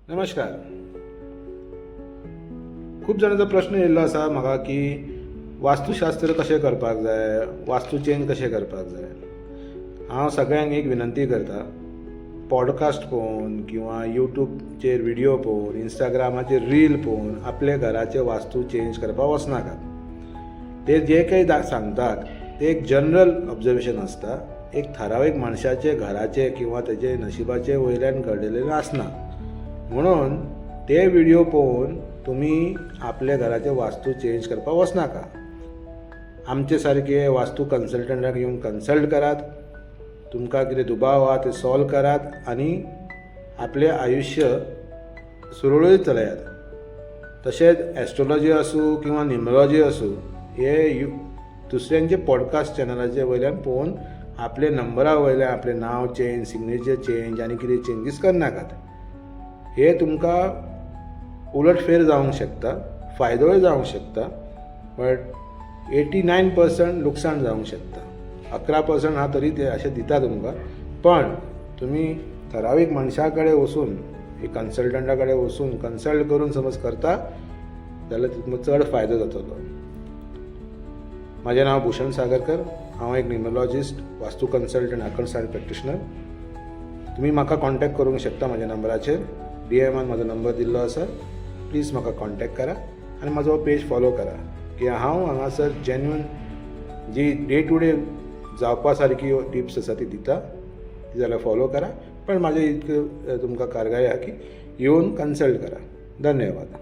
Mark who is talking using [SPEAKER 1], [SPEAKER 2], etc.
[SPEAKER 1] नमस्कार. खूप जाणांचा प्रश्न येयल्लो आसा म्हाका की वास्तुशास्त्र कशें करपाक जाय, वास्तू चेंज कशें करपाक जाय. हांव सगळ्यांक एक विनंती करता, पॉडकास्ट पळोवन किंवा यूट्यूबचेर व्हिडिओ पळोवन, इंस्टाग्रामाचेर रील पळोवन आपले घराचे वास्तू चेंज करपाक वचनाकात. ते जे काही सांगतात ते एक जनरल ऑब्जर्वेशन आसता. एक ठरावीक मनशाचे घराचे किंवा तेजे नशिबाचे वयल्यान घडिल्लें आसना. म्हणून ते व्हिडिओ पळोवन तुम्ही आपल्या घराचे वास्तू चेंज करपाक वचनाका. आमचे सारके वास्तू कन्सल्टंटाक येवन कन्सल्ट करात, तुमकां कितें दुबाव आहा ते सॉल्व करात आनी आपलें आयुश्य सुरळीत चलयात. तशेंच एस्ट्रोलॉजी आसूं किंवा न्युमरोलॉजी आसूं हे दुसऱ्यांचे पॉडकास्ट चॅनलाचे वयल्यान पळोवन आपले नंबरा वयल्यान आपलें नांव चेंज, सिग्नेचर चेंज आनी कितें चेंजीस करनाकात. हे तुमकां उलटफेर जावंक शकता, फायदोय जावंक शकता, बट 89% लुकसाण जावंक शकता. 11% हा तरी ते अशें दिता तुमकां. पण तुमी ठरावीक मनशा कडेन वचून, एक कन्सल्टंटा कडेन वचून कन्सल्ट करून समज करता जाल्यार तुमकां चड फायदो जातलो. म्हजें नांव भूषण सागरकर. हांव एक न्युमरोलॉजिस्ट, वास्तू कन्सल्टंट, आर्कनसायड प्रॅक्टिशनर. तुमी म्हाका कॉन्टॅक्ट करूंक शकता म्हाज्या नंबराचेर. DMान म्हाजो नंबर दिल्लो आसा. प्लीज म्हाका कॉन्टॅक्ट करा आनी म्हाजो पेज फॉलो करा की हांव हांगासर जेन्युइन जी डे टू डे जावपा सारकी टिप्स आसा ती दिता. ती जाल्यार फॉलो करा. पण म्हाजें इतकें तुमकां कारगाय आहा की येवन कन्सल्ट करा. धन्यवाद.